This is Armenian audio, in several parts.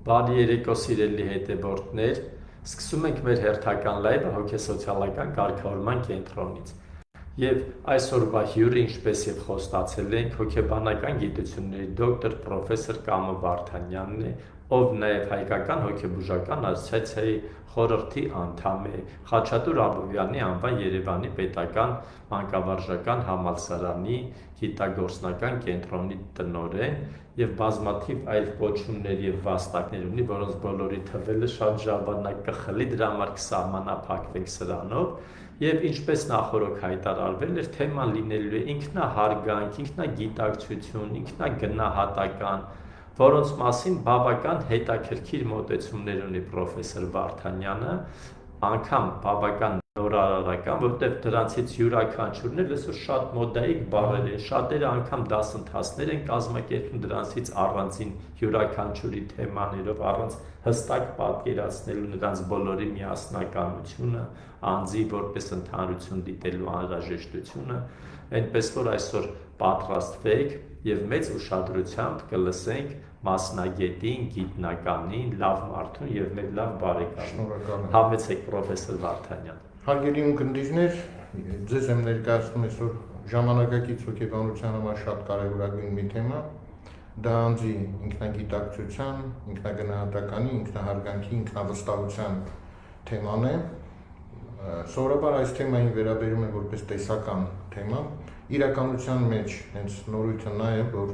Բարի երեկո սիրելի հետևորդներ, սկսում ենք մեր հերթական լայվը հոգեսոցիալական կարգավորման կենտրոնից։ Եվ այսօրվա հյուրը, ինչպես եւ խոստացել ենք, հոգեբանական գիտությունների դոկտոր պրոֆեսոր Կամո Վարդանյանն է, ով նաեւ հայկական հոգեբուժական ասոցիացիայի խորհրդի անդամ է, Խաչատուր Աբովյանի անվան Երևանի պետական մանկավարժական համալսարանի գիտագործնական կենտրոնի տնօրեն եւ բազմաթիվ այլ կոչումներ եւ վաստակներ ունի, որոնց բոլորի թվերը շատ ժամանակ կխլի, դրա համար կսահմանափակվենք սրանով։ Եվ ինչպես նախորդ հայտարարվել էր, թեման լինելու է ինքնահարգանք, ինքնագիտակցություն, ինքնագնահատական, որոնց մասին բավական հետաքրքիր մոտեցումներ ունի պրոֆեսոր Վարդանյանը, անգամ բավական նորարարական, որտեղ դրանցից յուրաքանչյուրն էլ այսօր շատ մոդայիկ բառեր են, շատերը անգամ դասընթացներ են կազմակերպում դրանցից առանձին յուրաքանչյուրի թեմաներով, առանց հստակ պատկերացնելու նրանց բոլորի միասնականությունը, անձի որպես ընդհանրություն դիտելու անհրաժեշտությունը, այնպես որ այսօր պատրաստվեք եւ մեծ ուշադրությամբ կլսենք մասնագետին, գիտնականին, լավ մարդուն եւ մեր լավ բարեկամին։ Համեցեք պրոֆեսոր Վարդանյան։ Հարգելի ունկնդիրներ, ձեզ եմ ներկայացնում այսօր ժամանակակից հոգեբանության համար շատ կարևորագույն մի թեմա, դա անձի ինքնագիտակցության, ինքնագնահատականի, ինքնահարգանքի, ինքնավստահության թեման է։ Սովորաբար այս թեմային վերաբերում է որպես տեսական թեմա, իրականության մեջ հենց նորույթը նա է, որ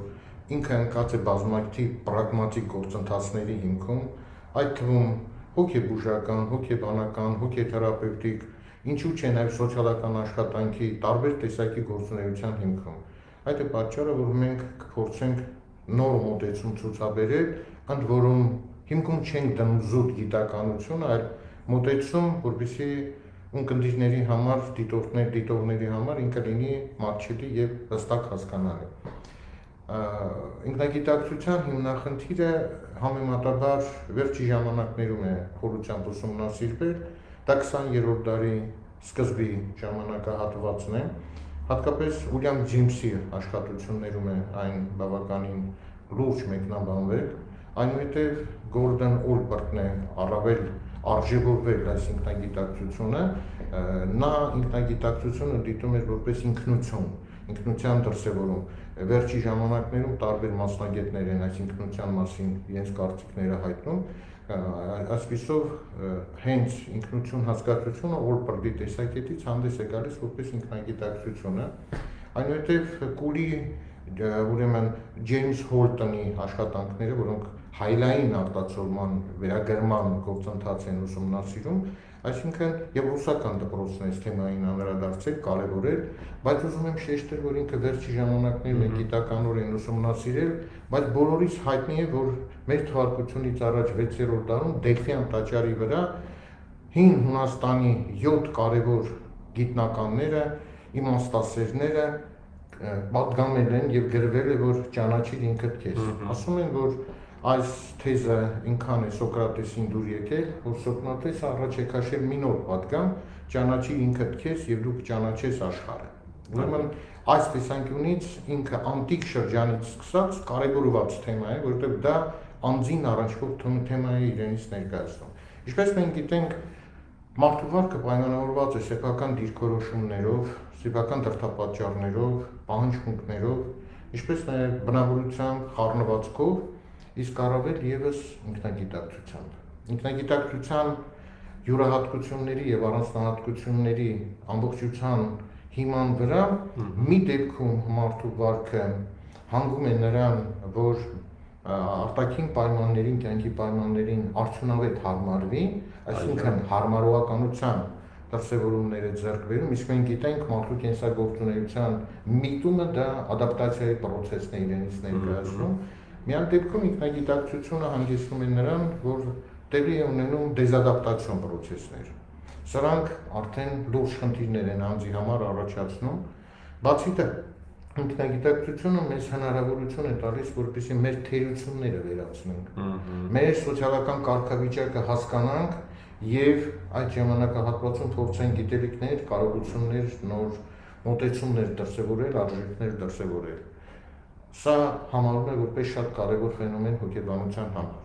ինքը ընկած է բազմաթիվ պրագմատիկ գործընթացների հիմքում, այդ թվում հոգեբուժական, հոգեբանական, հոգեթերապևտիկ, ինչու՞ չէ նաև սոցիալական աշխատանքի տարբեր տեսակի գործունեության հիմքում։ Այդ է պատճառը, որ մենք կփորձենք նոր մոտեցում ցուցաբերել, ընդ որում հիմքում չենք դնում զուտ գիտականություն, այլ մոտեցում, որպեսզի ունկնդիրների համար, դիտողների համար ինքը լինի մատչելի եւ հստակ հասկանալի։ Ինքնագիտակցության հիմնախնդիրը համեմատաբար վերջի ժամանակներում է խորությամբ ուսումնասիրվել, դա 20-րդ դարի սկզբի ժամանակահատվածն է, հատկապես Ուիլյամ Ջեյմսի աշխատություններում է այն բավականին լուրջ մեկնաբանվել, այնուհետև Գորդոն Օլպերտն է առավել արժևորվել այս ինքնագիտակցությունը, նա ինքնագիտակցությունը դիտում էր որպես ինքնության դրսևորում։ Վերջի ժամանակներում տարբեր մասնագետներ են այս ինքնության մասին իրենց կարծիքները հայտնում, այսպիսով հենց ինքնություն հասկացությունը Օլպերտի տեսակետից հանդես է գալիս որպես ինքնագիտակցությունը, այնուհետև Կուլի, ուրեմն Ջեյմս Հոլտոնի աշխատանքները, որոնք հայլային արտացոլման վերագրման գործընթաց են ուսումնասիրում, այսինքն եւ ռուսական դպրոցն այս թեմային անդրադարձել, կարեւորել, բայց ուզում եմ շեշտել, որ ինքը վերջի ժամանակներում է գիտականորեն ուսումնասիրել, բայց բոլորիս հայտնի է, որ մեր թվարկությունից առաջ 6-րդ դարում Դելֆյան տաճարի վրա հին Հունաստանի 7 կարևոր գիտնականները, իմաստասերները պատգամել են եւ գրվել է, որ ճանաչիր ինքդ քեզ։ Ասում են, որ այս թեզը ինքան է Սոկրատեսին դուր եկել, որ Սոկրատեսը առաջ է քաշել մի նոր պատգամ, ճանաչիր ինքդ քեզ եւ դու կճանաչես աշխարհը։ Ուրեմն այս տեսանկյունից ինքը անտիկ շրջանից սկսած կարևորված թեմա է, որովհետեւ դա անձին առնչվող թեմա է իրենից ներկայացնում։ Ինչպես մենք գիտենք, մարդու վարքը պայմանավորված է սեփական դիրքորոշումներով, սեփական դրդապատճառներով, պահանջմունքներով, ինչպես նաեւ բնավորությամբ, խառնվածքով, իսկ առավել եւս ինքնագիտակցությամբ։ Ինքնագիտակցության յուրահատկությունների եւ առանձնահատկությունների ամբողջության հիման վրա մի դեպքում մարդու վարքը հանգում է նրան, որ արտաքին պայմաններին, կյանքի պայմաններին արդյունավետ հարմարվի, այսինքն հարմարողականության դրսևորումները ձեռք բերում, իսկ մենք գիտենք մարդու կենսագործունեության միտումը դա ադապտացիայի process-ն է իրենից ներկայացնում։ Միայն դեպքում ինքնագիտակցությունը հանգեցնում է նրան, որ տեղի է ունենում դեզադապտացիոն process-ներ։ Սրանք արդեն լուրջ խնդիրներ են անձի համար առաջացնում, բացի դա ինքնագիտակցությունը մեզ հնարավորություն է տալիս, որպեսզի մեր թերությունները վերացնենք, մեր սոցիալական կարգավիճակը հասկանանք եւ այդ ժամանակահատվածում փորձենք գիտելիքներ, կարողություններ, նոր մոտեցումներ դրսևորել, արժեքներ դրսևորել։ Սա համարվում է որպես շատ կարևոր ֆենոմեն հոգեբանության համար։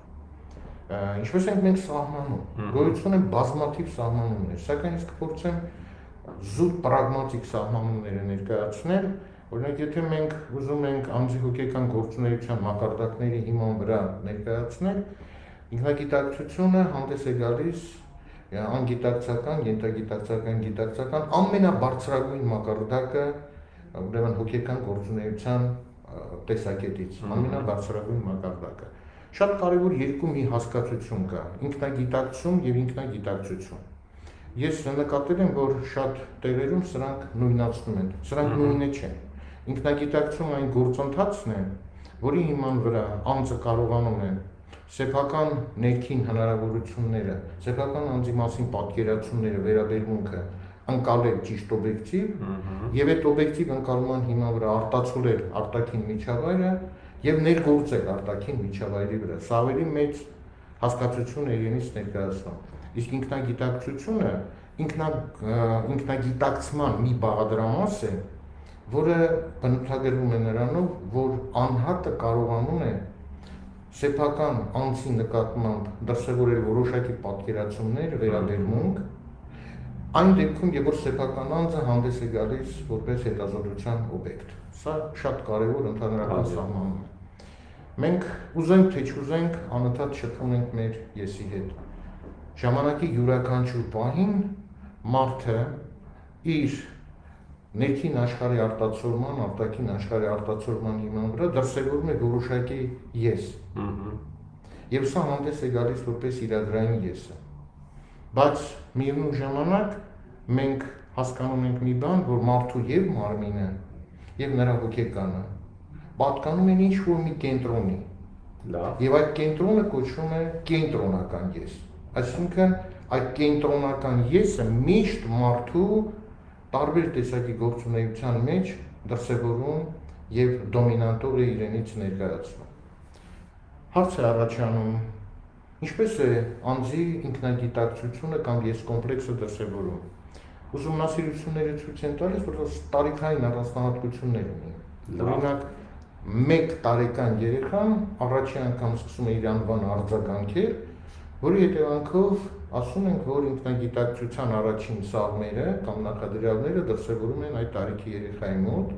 Ինչպես ենք մենք սահմանում, գոյություն են բազմաթիվ սահմանումներ, սակայն իսկ փորձեմ զուտ պրագմատիկ սահմանումները ներկայացնել, օրինակ եթե մենք ուզում ենք անձի հոգեկան գործունեության մակարդակների հիման վրա ներկայացնել, ինքնագիտակցությունը հանդես է գալիս անգիտակցական, ենթագիտակցական, գիտակցական ամենաբարձրագույն մակարդակը, ուրեմն հոգեկան գործունեության տեսակետից, ամենաբարձրագույն մակարդակը։ Շատ կարևոր երկու մի հասկացություն կա՝ ինքնագիտակցում եւ ինքնագիտակցություն։ Ես նկատել եմ, որ շատ տեղերում սրանք նույնացնում են, սրանք նույնը չեն։ Ինքնագիտակցում այն գործընթացն է, որի հիման վրա անձը կարողանում է սեփական ներքին հնարավորությունները, սեփական անձի մասին պատկերացումները, վերաբերմունքը ընկալել ճիշտ օբյեկտիվ եւ այդ օբյեկտիվ ընկալման հիման վրա արտացոլել արտաքին միջավայրը եւ ներգործել արտաքին միջավայրի վրա։ Սա ավելի մեծ հասկացություն է իրենից ներկայացնում։ Իսկ ինքնագիտակցությունը ինքնագիտակցման մի բաղադրամաս է, որը բնութագրվում է նրանով, որ անհատը կարողանում է սեփական անձի նկատմամբ դրսևորել որոշակի պատկերացումներ, վերաբերմունք, այն դեպքում, երբ որ սեփական անձը հանդես է գալիս որպես հետազոտության օբյեկտ։ Սա շատ կարևոր ընդհանրական սահմանում է։ Մենք ուզենք թե չուզենք անընդհատ շփվում ենք մեր եսի հետ։ Ժամանակի յուրաքանչյուր պահին մարդը իր ներքին աշխարհի արտացոլման, արտաքին աշխարհի արտացոլման հիման վրա դրսևորում է որոշակի ես։ Եվ սա հանդես է գալիս որպես իրադրային եսը։ Բայց միևնույն ժամանակ մենք հասկանում ենք մի բան, որ մարդու եւ մարմինը եւ նրա հոգեկանը պատկանում են ինչ-որ մի կենտրոնի։ Եվ այդ կենտրոնը կոչվում է կենտրոնական ես։ Այսինքն այդ կենտրոնական եսը միշտ մարդու տարբեր տեսակի գործունեության մեջ դրսևորում եւ դոմինանտոր է իրենից ներկայացնում։ Հարց է առաջանում, ինչպես է անձի ինքնագիտակցությունը կամ ես կոմպլեքսը դրսևորում։ Ուսումնասիրությունները ցույց են տալիս, որ տարիքային առանձնահատկություններ ունի։ Օրինակ, 1 տարեկան երեխան առաջի անգամ սկսում է իր անվան արձագանքել, որի հետևանքով ասում ենք, որ ինքնագիտակցության առաջին սաղմերը կամ նախադրյալները դրսևորում են այդ տարիքի երեխայի մոտ,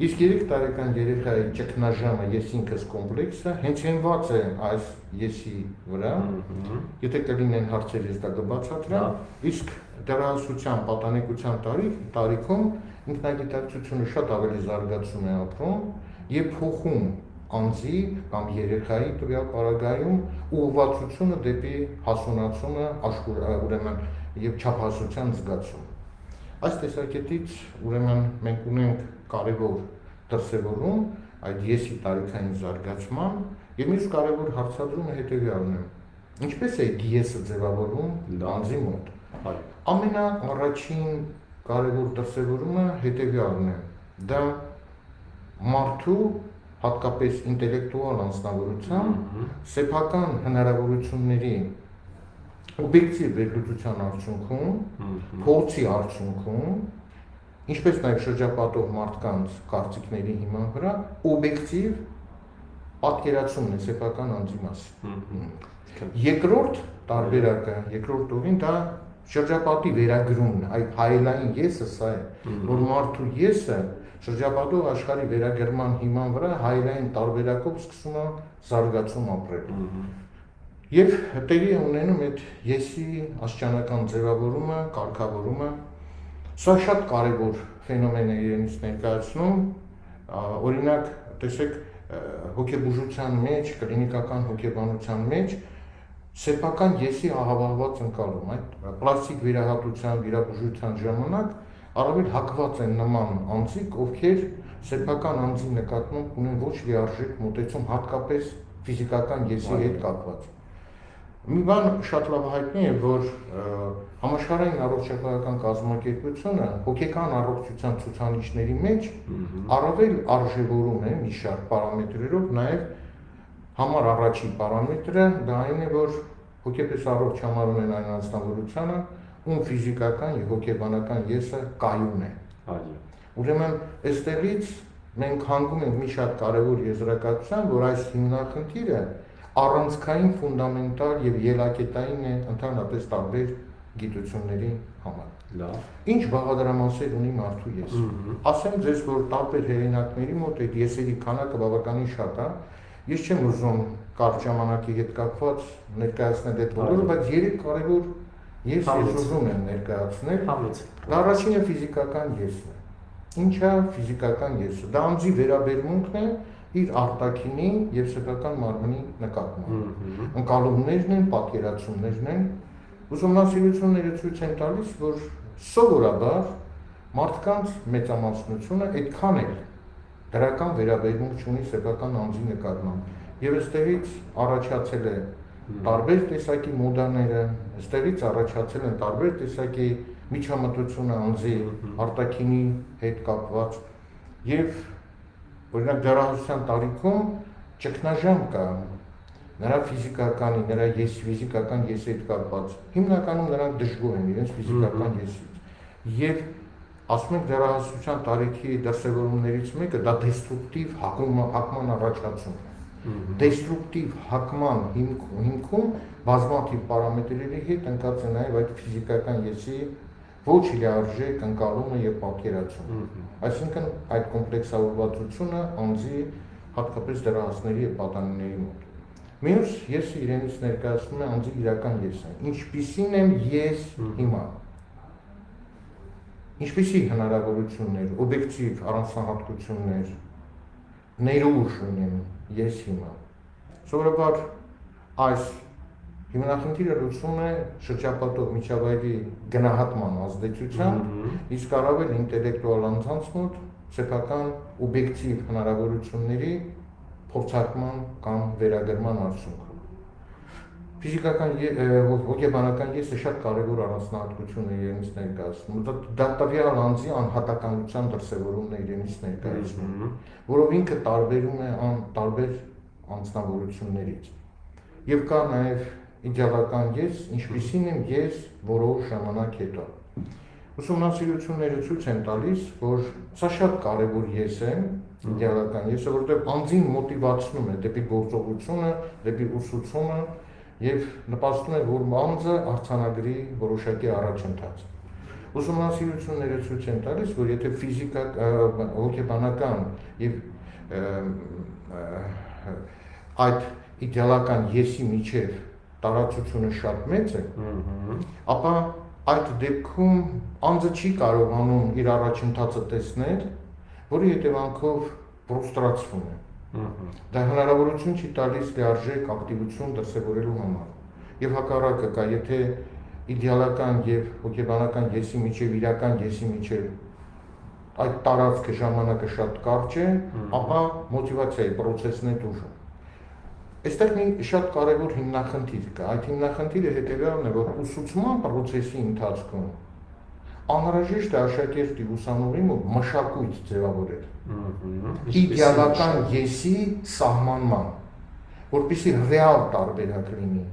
իսկ 3 տարեկան երեխայի ճգնաժամը ես ինքս կոմպլեքսը հենց հենված է այս եսի վրա, եթե կլինեն հարցեր ես դա կբացատրեմ, իսկ դեռահասության պատանեկության տարիքում ինքնագիտակցությունը շատ ավելի զարգացում է ապրում եւ փոխում անձի կամ երեխայի տվյալ պարագայում ուղղվածությունը դեպի հասունացումը, ուրեմն եւ չափահասության զգացում։ Այս տեսակետից ուրեմն մենք ունենք կարևոր դրսևորում այդ եսի տարիքային զարգացման եւ մյուս կարևոր հարցադրումը հետեւյալն է. ինչպես է եսը ձևավորվում անձի մոտ։ Ամենաառաջին կարևոր դրսևորումը հետեւյալն է. դա մարդու հատկապես ինտելեկտուալ անձնավորության սեփական հնարավորությունների օբյեկտիվ վերլուծության արդյունքում, փորձի արդյունքում, ինչպես նաև շրջապատող մարդկանց կարծիքների հիման վրա օբյեկտիվ պատկերացումն է սեփական անձի մասին։ Երկրորդ տարբերակը, երկրորդ ուղին դա շրջապատի վերագրումն է, այդ հայելային եսը սա է, որ մարդու եսը շրջապատող աշխարհի վերագրման հիման վրա հայելային տարբերակով սկսում է զարգացում ապրել։ Եվ տեղի է ունենում այդ եսի աստիճանական ձևավորումը, կարգավորումը։ Սա շատ կարևոր ֆենոմեն է իրենից ներկայացնում, օրինակ, տեսեք, հոգեբուժության մեջ, կլինիկական հոգեբանության մեջ սեփական եսի ահավահված ընկալում, այդ պլաստիկ վիրահատության, վիրաբուժության ժամանակ առավել հակված են նման անձիկ, ովքեր սեփական անձի նկատմամբ ունեն ոչ լիարժեք մոտեցում, հատկապես ֆիզիկական եսի հետ կապված։ Մի բան շատ լավ հայտնի է, որ համաշխարհային առողջապահական կազմակերպությունը հոգեկան առողջության ցուցանիշների մեջ առավել արժևորում է մի շարք պարամետրերով, նաև համար առաջի պարամետրը դա այն է, որ հոգեպես առողջ համարում են այն անձնավորությանը, ում ֆիզիկական եւ հոգեբանական եսը կայուն է։ Ուրեմն, այստեղից մենք հանգում ենք մի շատ կարևոր եզրակացության, որ այս հիմնախնդիրը առանցքային ֆունդամենտալ եւ ելակետային է ընդհանրապես տարբեր գիտությունների համար։ Լավ։ Ինչ բաղադրամասեր ունի մարդու եսը։ Ասեմ ձեզ, որ տարբեր հեղինակների մոտ այդ եսերի քանակը բավականին շատ է։ Ես չեմ ուզում կարճ ժամանակի հետ կապված ներկայացնել այդ բոլորը, բայց 3 կարևոր ես ուզում եմ ներկայացնել։ Դա առաջինը ֆիզիկական եսն է։ Ինչ է ֆիզիկական եսը։ Դա անձի վերաբերմունքն է իր արտաքինի եւ սեփական մարմնի նկատմամբ։ Ընկալումներն են, պատկերացումներն են։ Ուսումնասիրությունները ցույց են տալիս, որ սովորաբար մարդկանց մեծամասնությունը այդքան էլ դրական վերաբերմունք չունի սեփական անձի նկատմամբ։ Եվ այստեղից առաջացել է տարբեր տեսակի մոդաները, այստեղից առաջացել են տարբեր տեսակի միջամտությունը անձի արտաքինի հետ կապված եւ օրինակ դեռահասության տարիքում ճգնաժամ կա նրա ֆիզիկականի, նրա ֆիզիկական եսի հետ կապված։ Հիմնականում նրանք դժգոհ են իրենց ֆիզիկական եսից։ Եվ ասում ենք դեռահասության տարիքի դրսևորումներից մեկը դա դեստրուկտիվ հակման առաջացումն է։ Դեստրուկտիվ հակման հիմքում բազմաթիվ պարամետրերի հետ ընկած է նաև այդ ֆիզիկական եսի ոչ լիարժեք ընկալումը եւ պատկերացումը։ Այսինքն այդ կոմպլեքսավորվածությունը անձի հատկապես դեռահասների եւ պատանիների մոտ։ Մյուս եսը իրենից ներկայացնում է անձի իրական եսը։ Ինչպիսին եմ ես հիմա։ Ինչպիսի հնարավորություններ, օբյեկտիվ առանձնահատկություններ, ներուժ ունեմ ես հիմա։ Սովորաբար այս հիմնախնդիրը լուծվում է շրջապատող միջավայրի գնահատման ազդեցությամբ, իսկ առավել ինտելեկտուալ անձանց մոտ սեփական օբյեկտիվ հնարավորությունների փորձարկման կամ վերագրման արդյունքում։ Ֆիզիկական հոգեբանական եսը շատ կարևոր առանձնահատկություն է իրենից ներկայացնում։ Դա տվյալ անձի անհատականության դրսևորումն է իրենից ներկայացնում, որով ինքը տարբերում է տարբեր անձնավորություններից։ Եվ կա նաև իդեալական ես, ինչպիսին եմ ես որոշ ժամանակ հետո։ Ուսումնասիրությունները ցույց են տալիս, որ սա շատ կարևոր ես է, իդեալական եսը, որտեղ անձին մոտիվացնում է դեպի գործողությունը, դեպի ուսուցումը եւ նպաստում է, որ անձը արձանագրի որոշակի առաջընթաց։ Ուսումնասիրությունները ցույց են տալիս, որ եթե հոգեբանական եւ այդ իդեալական եսի միջև տարածությունը շատ մեծ է, ապա այդ դեպքում անձը չի կարողանում իր առաջընթացը տեսնել, որի հետևանքով ֆրուստրացվում է։ Դա հնարավորություն չի տալիս լիարժեք ակտիվություն դրսևորելու համար։ Եվ հակառակը կա, եթե իդեալական եւ հոգեբանական եսի միջև, իրական եսի միջև այդ տարածքը ժամանակը շատ կարճ է, ապա մոտիվացիայի process-ն է դժվար։ Այստեղ մի շատ կարևոր հիմնախնդիր կա։ Այդ հիմնախնդիրը հետևյալն է, որ ուսուցման process-ի ընթացքում անհրաժեշտ է աշակերտի ուսանողի մոտ մշակույթ ձևավորել։ Իդեալական եսի սահմանման, որպեսզի ռեալ տարբերակ լինի,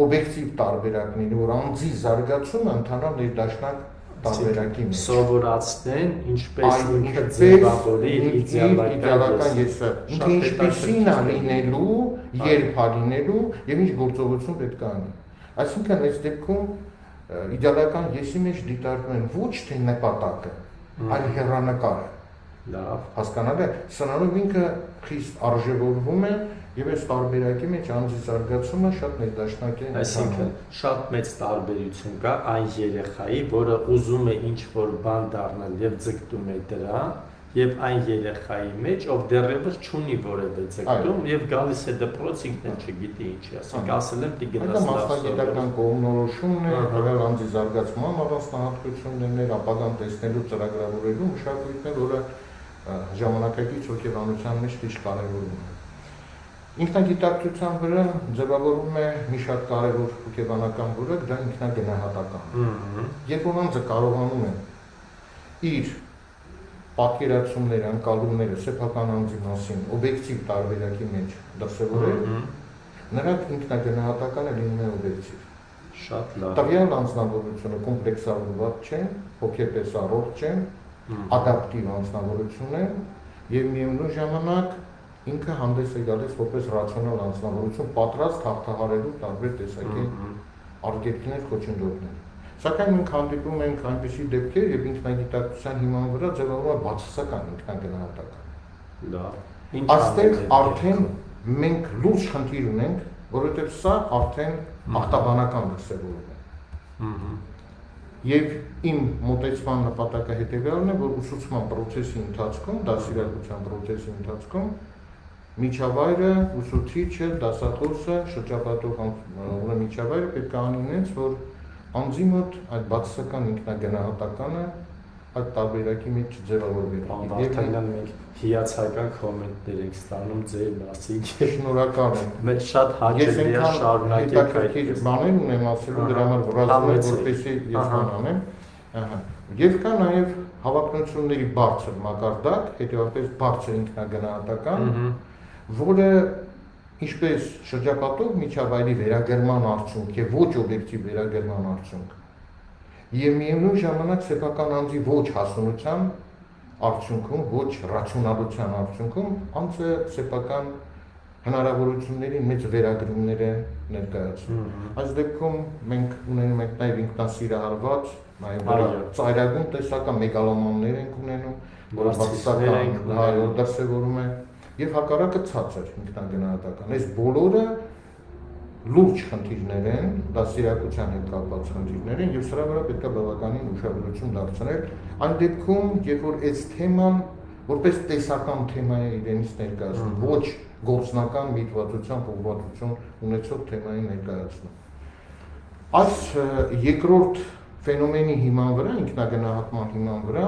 օբյեկտիվ տարբերակ լինի, որ անձի զարգացումը ընթանա ներդաշնակ տարբերակի մեջ։ Սովորացնեն ինչպես ինքը ձևավորի իդեալական եսը, ինքը ինչպեսին է լինելու, երբ է լինելու եւ ինչ գործողություն պետք է անի։ Այսինքն այս դեպքում իդեալական եսի մեջ դիտարկվում են ոչ թե նպատակը, այլ հեռանկարը։ Լավ, հասկանալ է, սրանով ինքը խիստ արժևորվում է եւ այս տարբերակի մեջ անձի զարգացումը շատ ներդաշնակ է։ Այսինքն շատ մեծ տարբերություն կա այն երեխայի, որը ուզում է ինչ-որ բան դառնալ եւ ձգտում է դրա, եւ այն երեխայի մեջ, ով դեռևս չունի որևէ ձգտում եւ գալիս է դպրոց, ինքն էլ չգիտի ինչի, ասենք ասել եմ դի գնաս լավ։ Դա մասնագիտական կողմնորոշումն է, հələ անձի զարգացման առանձնահատկություններն են, ապագան տեսնելու, ծրագրավորելու մշակույթն է, որը ժամանակակից հոգեբանության մեջ քիչ կարևորում է։ Ինքնագիտակցության վրա ձևավորվում է մի շատ կարևոր հոգեբանական որակ, դա ինքնագնահատական։ Երբ որ անձը կարողանում է իր պատկերացումները, ընկալումները սեփական անձի մասին օբյեկտիվ տարբերակի մեջ դրսևորել, նրա ինքնագնահատականը լինում է օբյեկտիվ։ Շատ լավ։ Տվյալ անձնավորությունը կոմպլեքսավորված չէ, հոգեպես առողջ չէ, ադապտիվ անձնավորություն է եւ միևնույն ժամանակ ինքը հանդես է գալիս որպես ռացիոնալ անձնավորություն պատրաստ հաղթահարելու տարբեր տեսակի արգելքներ, խոչընդոտներ։ Սակայն մենք հանդիպում ենք այնպիսի դեպքեր, երբ ինքնագիտակցության հիման վրա ձևավորվում է բացասական ինքնագնահատական։ Դա Այստեղ արդեն մենք լուրջ խնդիր ունենք, որովհետև սա արդեն ախտաբանական դրսևորում է։ Եվ իմ մոտեցման նպատակը հետևյալն է, որ ուսուցման process-ի ընթացքում, դասիրակության process-ի ընթացքում միջավայրը, ուսուցիչը, դասախոսը, շրջապատող միջավայրը պետք է անի ինձ, որ անձի մոտ այդ բացասական ինքնագնահատականը այդ տարբերակի մեջ չձևավորվի։ Արդեն մենք հիացական կոմենտներ ենք ստանում ձեր մասին։ Շնորհակալ եմ։ Մեզ շատ հաճելի է շարունակեք այդ բաներ ունեմ ասելու, դրա համար վրացում եմ, որպեսզի ես բանանեմ։ Եվ կա նաև հավակնությունների բարձր մակարդակ, հետևաբար բարձր ինքնագնահատական, որը ինչպես շրջապատող միջավայրի վերագրման արդյունք եւ ոչ օբյեկտիվ վերագրման արդյունք եւ միևնույն ժամանակ սեփական անձի ոչ հասունության արդյունքում, ոչ ռացիոնալության արդյունքում անձը սեփական հնարավորությունների մեծ վերագրումներ է ներկայացնում։ Այս դեպքում մենք ունենում ենք նաեւ ինքնասիրահարված, նաեւ ծայրագույն տեսական մեգալոմաններ ենք ունենում, որ բացասական դրսևորում է եւ հակառակը ցածր ինքնագնահատական։ Այս բոլորը լուրջ խնդիրներ են, դասիրակության հետ կապված խնդիրներ են եւ սրա վրա պետք է բավականին ուշադրություն դարձնել։ Այն դեպքում, երբ որ այս թեման որպես տեսական թեմա է իրենից ներկայացնում, ոչ գործնական միտվածությամբ ուղղվածություն ունեցող թեմայի ներկայացնում։ Այս երկրորդ ֆենոմենի հիման վրա, ինքնագնահատման հիման վրա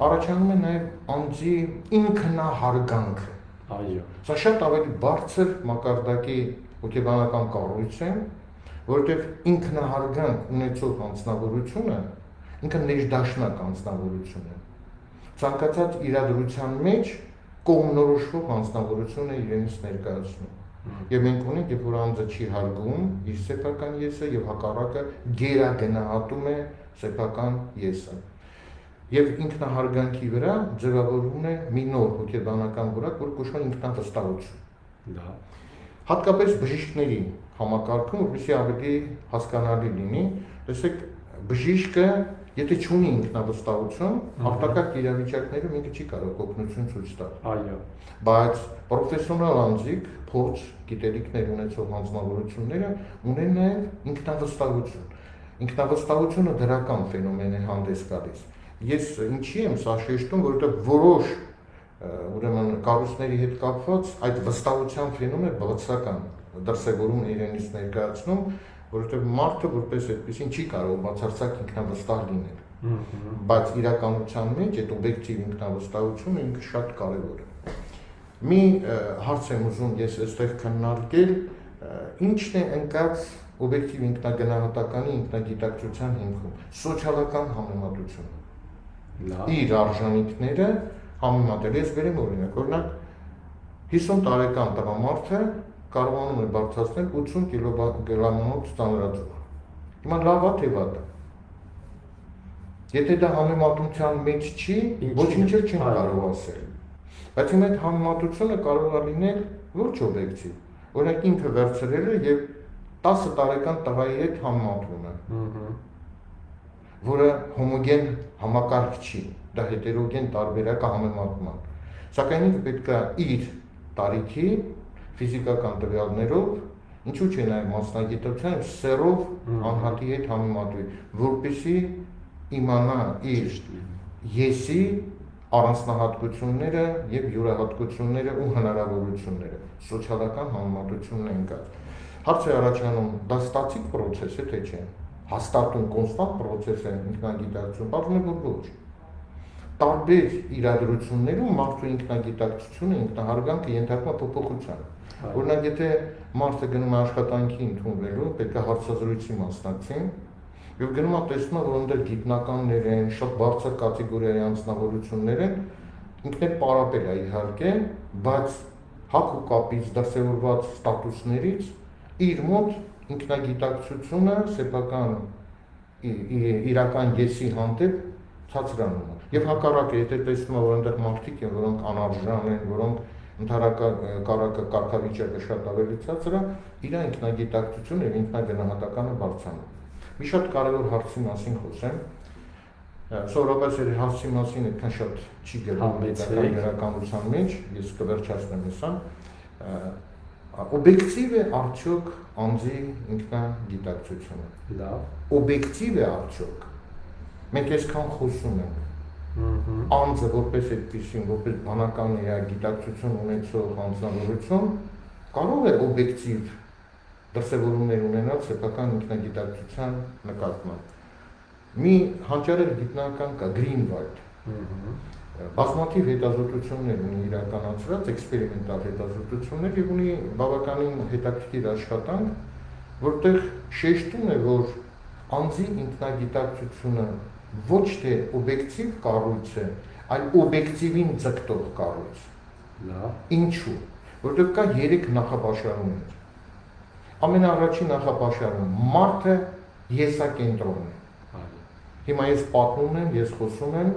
առաջանում է նաեւ անձի ինքնահարգանքը։ Այո։ Սա շատ ավելի բարձր մակարդակի հոգեբանական կառույց է, որովհետև ինքնահարգանք ունեցող անձնավորությունը ինքը ներդաշնակ անձնավորություն է։ Ցանկացած իրադրության մեջ կողմնորոշվող անձնավորություն է իրենից ներկայացնում։ Եվ մենք ունենք, երբ որ անձը չի հարգում իր սեփական եսը եւ հակառակը գերագնահատում է սեփական եսը։ Եվ ինքնահարգանքի վրա ձևավորվում է մի նոր հոգեբանական որակ, որ կոչվում է ինքնավստահություն։ Դա Հատկապես բժիշկների համակարգում, որպեսզի ավելի հասկանալի լինի, տեսեք, բժիշկը, եթե չունի ինքնավստահություն, արտակարգ իրավիճակներում ինքը չի կարող օգնություն ցույց տալ։ Այո։ Բայց պրոֆեսիոնալ անձիկ, փորձ, գիտելիքներ ունեցող անձնավորությունները ունեն նաև ինքնավստահություն։ Ինքնավստահությունը դրական ֆենոմեն է հանդես գալիս։ Ես ինչի եմ սա շեշտում, որովհետև որոշ ուրեմն կառույցների հետ կապված այդ վստահության ֆենոմենը բացական դրսևորում իրենից ներկայացնում, որովհետև մարդը որպես այդպեսին չի կարող բացարձակ ինքնավստահ լինել։ Բայց իրականության մեջ այդ օբյեկտիվ ինքնավստահությունը ինքը շատ կարևոր է։ Մի հարց եմ ուզում ես այստեղ քննարկել, ինչն է ընկած օբյեկտիվ ինքնագնահատականի ինքնագիտակցության հիմքում՝ սոցիալական համեմատությունը։ Իր արժանինքները համեմատել։ Ես բերեմ օրինակ 50 տարեկան տղամարդը կարողանում է բարձրացնել 80 կիլոգրամով ծանրաձուղ։ Հիմա լավ է թե վատ է։ Եթե դա համեմատության մեջ չի, ոչինչ չեմ կարող ասել։ Բայց հիմա այդ համեմատությունը կարող է լինել ոչ օբյեկտիվ։ Օրինակ ինքը վերցրել է եւ 10 տարեկան տղայի հետ համեմատվում է։ Որը հոմոգեն համակարգ չի, դա հետերոգեն տարբերակ է համեմատման։ Սակայն ինքը պետք է իր տարիքի ֆիզիկական տվյալներով, ինչու՞ չէ նաև մասնագիտության սերով անհատի հետ համեմատվի, որպեսզի իմանա իր եսի առանձնահատկությունները եւ յուրահատկությունները ու հնարավորությունները, սոցիալական համեմատությունն է ընկած։ Հարց է առաջանում, դա ստատիկ process է թե չէ։ Հաստատուն կոնստանտ process է ինքնագիտակցություն, պատմում է որ ոչ։ Տարբեր իրադրություններում մարդու ինքնագիտակցությունը, ինքնահարգանքը ենթարկվում է փոփոխության։ Օրինակ, եթե մարդը գնում է աշխատանքի ընդունվելու, պետք է հարցազրույցի մասնակցի, եւ գնում է տեսնում է, որ այնտեղ գիտնականներ են, շատ բարձր կատեգորիայի անձնավորություններ են, ինքն էլ պարապել է իհարկե, բայց հակ ու կապից դրսևորված ստատուսներից իր մոտ ինքնագիտակցությունը սեփական իրական եսի հանդեպ ցածրանում է։ Եվ հակառակը, եթե տեսնում է, որ այնտեղ մարդիկ են, որոնք անարժան են, որոնք ընդհանրակարգ կարգավիճակը շատ ավելի ցածր է, իր ինքնագիտակցությունը եւ ինքնագնահատականը բարձրանում։ Մի շատ կարևոր հարցի մասին խոսեմ։ Սովորաբար այդ հարցի մասին այդքան շատ չի գտնվում գրականության մեջ, ես կվերջացնեմ հեսա։ Օբյեկտիվ է արդյոք անձի ինքնագիտակցությունը։ Լավ։ Օբյեկտիվ է արդյոք։ Մենք այսքան խոսում ենք։ Անձը որպես այդպեսին, որպես բանական գիտակցություն ունեցող անձնավորություն, կարող է օբյեկտիվ դրսևորումներ ունենալ սեփական ինքնագիտակցության նկատմամբ։ Մի հանճարեղ գիտնական կա Greenwald, բազմաթիվ հետազոտություններ ունի իրականացրած, էքսպերիմենտալ հետազոտություններ եւ ունի բավականին հետաքրքիր աշխատանք, որտեղ շեշտում է, որ անձի ինքնագիտակցությունը ոչ թե օբյեկտիվ կառույց է, այլ օբյեկտիվին ձգտող կառույց։ Լավ։ Ինչու՞։ Որտեղ կա 3 նախապաշարումներ։ Ամենաառաջին նախապաշարում մարդը եսակենտրոնն է։ Հիմա ես պատմում եմ, ես խոսում եմ,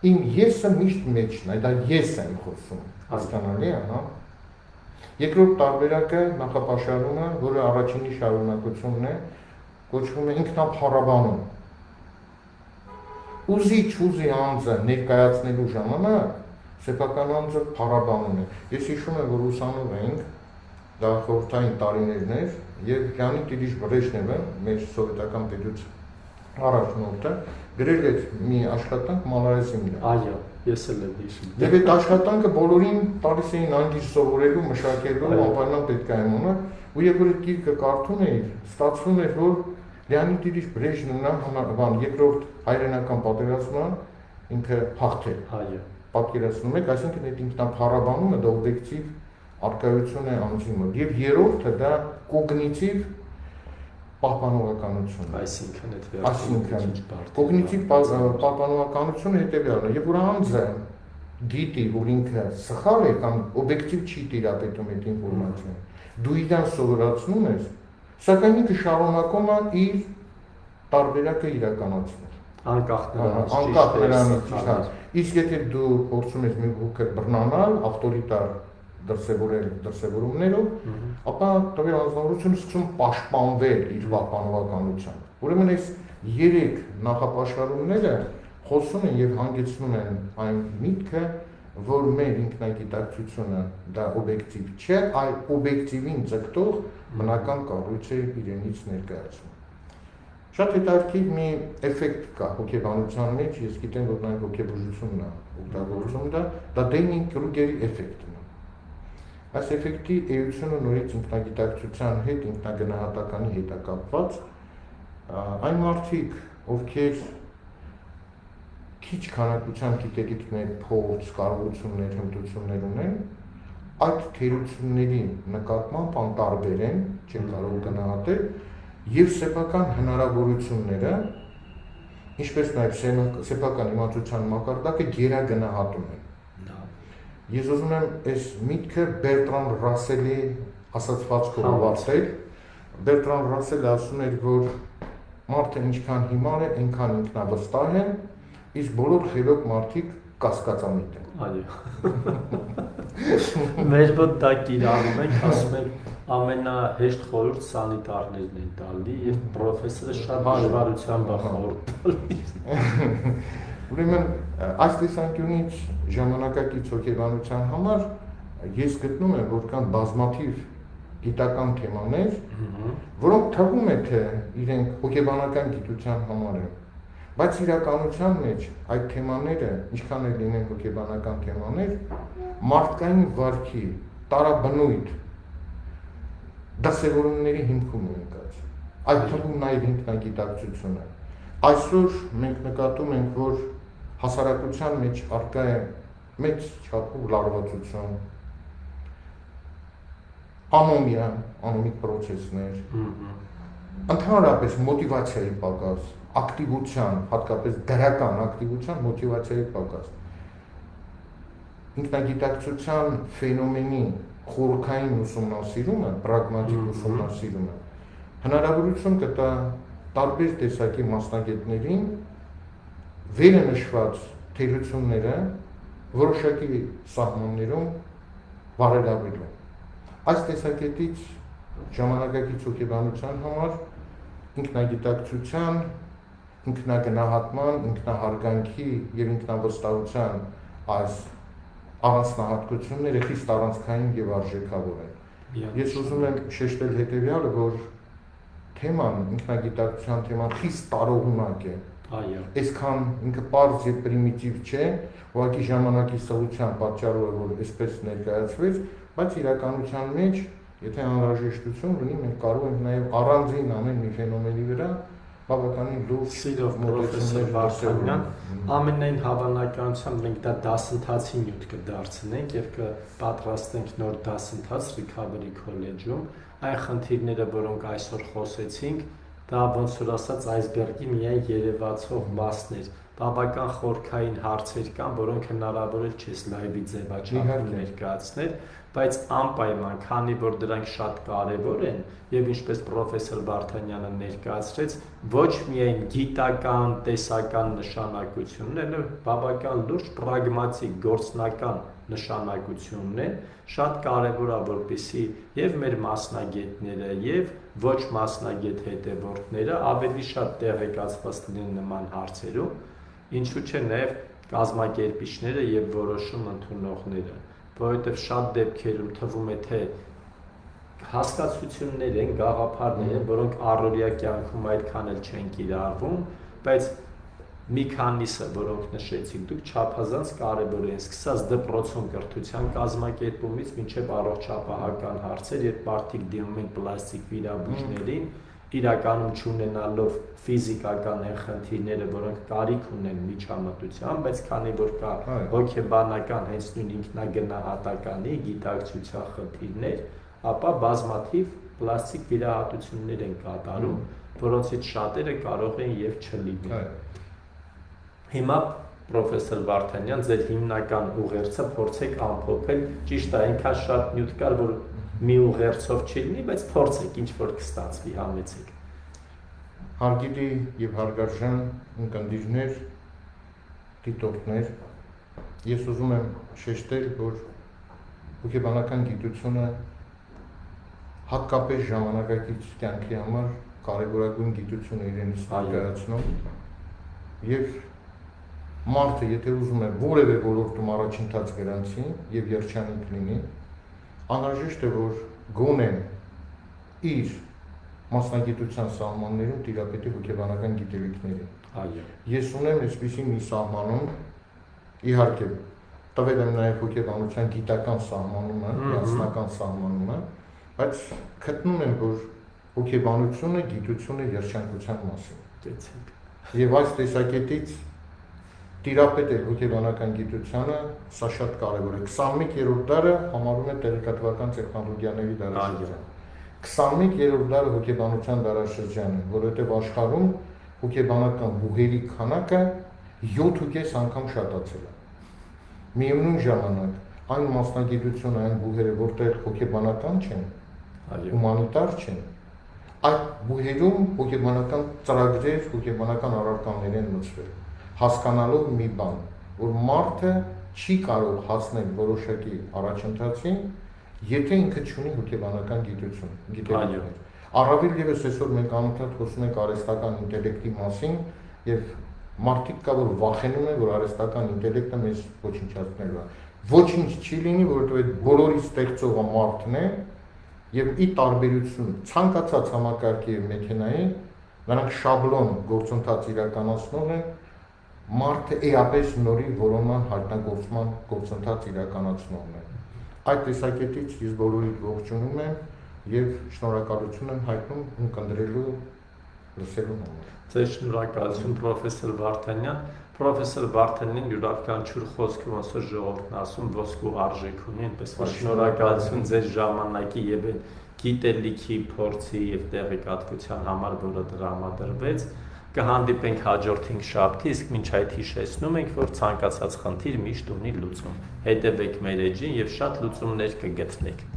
իմ եսը միշտ մեջն է, դա ես եմ խոսում, հասկանալի է, հա։ Երկրորդ տարբերակը նախապաշարումը, որը առաջինի շարունակությունն է, կոչվում է ինքնափառաբանում։ Ուզի անձը ներկայացնելու ժամանակ սեփական անձը փառաբանում է։ Ես հիշում եմ, որ ուսանող էինք, դա խորհրդային տարիներն էր, եւ Լեոնիդ Իլիչ Բրեժնևը, մեր սովետական պետության առաջնորդը, գրել էր մի աշխատանք Մալարեսի վրա։ Այո, ես էլ եմ հիշում։ Եվ այդ աշխատանքը բոլորին տալիս էին անգիր սովորելու, մշակելու, անպայման պետք է իմանալ, ու երբ որ այդ գիրքը կարդում էի, ստացվում էր, որ Լեոնիդ Իլիչ Բրեժնևն երկրորդ հայրենական պատերազմը ինքը հաղթել։ Այո։ Պատկերացնում եք, այսինքն այդ ինքնափառաբանումը դա օբյեկտիվ արկայություն է անձի մոտ, եւ երրորդը դա կոգնիտիվ պահպանողականություն։ Այսինքն կոգնիտիվ պահպանողականությունը հետեւյալն է, երբ որ անձը գիտի, որ ինքը սխալ է կամ օբյեկտիվ չի տիրապետում այդ ինֆորմացիան, դու իրան սովորացնում ես, սակայն ինքը շարունակում է իր տարբերակը իրականացնել։ Անկախ նրանից։ Իսկ եթե դու փորձում ես մի փոքր բռնանալ, ավտորիտար դրսևորումներով, ապա տվյալ անձնավորությունը սկսում պաշտպանվել իր պահպանողականությամբ։ Ուրեմն այս 3 նախապաշարումները խոսում են եւ հանգեցնում են այն միտքը, որ մեր ինքնագիտակցությունը դա օբյեկտիվ չէ, այլ օբյեկտիվին ձգտող բնական կառույց է իրենից ներկայացնում։ Շատ հետաքրքիր մի էֆեկտ կա հոգեբանության մեջ, ես գիտեմ, որ նաև հոգեբուժությունն է օգտագործում դա Դենինգ-Կրուգերի էֆեկտն է։ Այս էֆեկտի էությունը նորից ինքնագիտակցության հետ, ինքնագնահատականի հետ է կապված, այն մարդիկ, ովքեր քիչ քանակությամբ գիտելիքներ, փորձ, կարողություններ, հմտություններ ունեն, այդ թերությունների նկատմամբ անտարբեր են, չեն կարող գնահատել, եւ սեփական հնարավորությունները, ինչպես նաեւ սեփական իմացության մակարդակը գերագնահատում են։ Ես ուզում եմ այս միտքը Բերտրան Ռասելի ասացվածքով ավարտել։ Բերտրան Ռասելը ասում էր, որ մարդը ինչքան հիմար է, այնքան ինքնավստահ է, իսկ բոլոր խելոք մարդիկ կասկածամիտ են։ Այո։ Մեր մոտ դա կիրառում ենք, ասում ենք ամենահեշտ խորհուրդ սանիտարներն են տալի եւ պրոֆեսորը շատ դժվարությամբ է խորհուրդ տալիս։ Ուրեմն այս տեսանկյունից ժամանակակից հոգեբանության համար ես գտնում եմ, որ կան բազմաթիվ գիտական թեմաներ, որոնք թվում է, թե իրենք հոգեբանական գիտության համար են, բայց իրականության մեջ այդ թեմաները, ինչքան էլ լինեն հոգեբանական թեմաներ, մարդկային վարքի տարաբնույթ դասավորումների հիմքում են կած, այդ թվում նաև ինքնագիտակցությունը։ Այսօր մենք նկատում ենք, որ հասարակության մեջ առկա է մեծ չափով լարվածություն, անոմիա, անոմիկ պրոցեսներ, ընդհանրապես մոտիվացիայի պակաս, ակտիվության, հատկապես դրական ակտիվության մոտիվացիայի պակաս, ինքնագիտակցության ֆենոմենի խորքային ուսումնասիրումը, պրագմատիկ ուսումնասիրումը, հնարավորություն կտա տարբեր տեսակի մասնագետներին վերը նշված թերությունները որոշակի սահմաններում բարելավել է։ Այս տեսակետից ժամանակակից հոգեբանության համար ինքնագիտակցության, ինքնագնահատման, ինքնահարգանքի եւ ինքնավստահության այս առանձնահատկությունները խիստ առանցքային եւ արժեքավոր են։ Ես ուզում եմ շեշտել հետեւյալը, որ թեման, ինքնագիտակցության թեման խիստ տարողունակ է։ Այո։ Այսքան ինքը պարզ եւ պրիմիտիվ չէ, ուղղակի ժամանակի սղության պատճառով որ այսպես ներկայացվեց, բայց իրականության մեջ, եթե անհրաժեշտություն լինի, մենք կարող ենք նաեւ առանձին ամեն մի ֆենոմենի վրա բավականին լուրջ Սիրով պրոֆեսոր Վարդանյան, ամենայն հավանականությամբ մենք դա դասընթացի նյութ կդարձնենք եւ կպատրաստենք նոր դասընթաց Recovery College-ում։ Այն խնդիրները, որոնք այսօր խոսեցինք, դա ոնց որ ասած այսբերգի միայն երևացող մասն էր։ Բավական խորքային հարցեր կան, որոնք հնարավոր է չէ լայվի ձևաչափում ներկայացնել, բայց անպայման, քանի որ դրանք շատ կարևոր են եւ ինչպես պրոֆեսոր Վարդանյանը ներկայացրեց, ոչ միայն գիտական, տեսական նշանակությունն է, բավական լուրջ պրագմատիկ, գործնական նշանակությունն է, շատ կարևոր է, որպեսզի եւ մեր մասնագետները եւ ոչ մասնագետ հետևորդները ավելի շատ տեղեկացված լինեն նման հարցերում, ինչու՞ չէ նաեւ կազմակերպիչները եւ որոշում ընդունողները, որովհետեւ շատ դեպքերում թվում է թե հասկացություններ են, գաղափարներ են, որոնք առօրյա կյանքում այդքան էլ չեն կիրառվում, բայց մի քանիսը, որոնք նշեցիք դուք, չափազանց կարևոր են, սկսած դպրոցում կրթության կազմակերպումից մինչև առողջապահական հարցեր, երբ մարդիկ դիմում են պլաստիկ վիրաբույժներին, իրականում չունենալով ֆիզիկական այն խնդիրները, որոնք կարիք ունեն միջամտության, բայց քանի որ կա հոգեբանական հենց նույն ինքնագնահատականի, գիտակցության խնդիրներ, ապա բազմաթիվ պլաստիկ վիրահատություններ են կատարում, որոնցից շատերը կարող են եւ չլինի։ Հիմա պրոֆեսոր Վարդանյան, ձեր հիմնական ուղերձը փորձեք ամփոփել, ճիշտ է, այնքան շատ նյութ կար, որ մի ուղերձով չի լինի, բայց փորձեք ինչ որ կստացվի, համեցեք։ Հարգելի եւ հարգարժան ունկնդիրներ, դիտորդներ, ես ուզում եմ շեշտել, որ հոգեբանական գիտությունը հատկապես ժամանակակից կյանքի համար կարևորագույն գիտություն է իրենից ներկայացնում եւ մարդը, եթե ուզում է որևէ ոլորտում առաջընթաց գրանցի եւ երջանիկ լինի, անհրաժեշտ է, որ գոնե իր մասնագիտության սահմաններում տիրապետի հոգեբանական գիտելիքներին։ Այո։ Ես ունեմ այսպիսի մի սահմանում, իհարկե, տվել եմ նաեւ հոգեբանության գիտական սահմանումը, միասնական սահմանումը, բայց գտնում եմ, որ հոգեբանությունը գիտություն է երջանկության մասին։ Եվ այս տեսակետից տիրապետել հոգեբանական գիտությանը, սա շատ կարևոր է։ 21-րդ դարը համարվում է տեղեկատվական տեխնոլոգիաների դարաշրջան։ 21-րդ դարը հոգեբանության դարաշրջան է, որովհետև աշխարհում հոգեբանական բուհերի քանակը 7.5 անգամ շատացել է։ Միևնույն ժամանակ այն մասնագիտությունը, այն բուհերը, որտեղ հոգեբանական չեն, հումանիտար չեն, այդ բուհերում հոգեբանական ծրագրեր, հոգեբանական առարկաներ են մտցվել, հասկանալով մի բան, որ մարդը չի կարող հասնել որոշակի առաջընթացին, եթե ինքը չունի հոգեբանական գիտություն, գիտելիքներ։ Առավել ևս այսօր մենք անընդհատ խոսում ենք արհեստական ինտելեկտի մասին եւ մարդիկ կա որ վախենում են, որ արհեստական ինտելեկտը մեզ ոչնչացնելու է։ Ոչինչ չի լինի, որովհետեւ այդ բոլորի ստեղծողը մարդն է եւ ի տարբերություն ցանկացած համակարգի եւ մեքենայի, նրանք շաբլոն գործընթաց իրականացնում են, մարդը էապես նորի որոնման հայտնագործման գործընթաց իրականացնողն է։ Այդ տեսակետից ես բոլորիդ ողջունում եմ եւ շնորհակալություն եմ հայտնում ունկնդրելու լսելու համար։ Ձեր շնորհակալություն պրոֆեսոր Վարդանյան։ Պրոֆեսոր Վարդանյանն յուրաքանչյուր խոսքը ոնց որ ժողովուրդն ասում ոսկու արժեք ունի, այնպես որ շնորհակալություն ձեր ժամանակի եւ գիտելիքի, փորձի եւ տեղեկատվության համար, որը տրամադրվեց։ Կհանդիպենք հաջորդ 5 շաբթի, իսկ մինչ այդ հիշեցնում ենք, որ ցանկացած խնդիր միշտ ունի լուծում։ Հետևեք մեր էջին եւ շատ լուծումներ կգտնեք։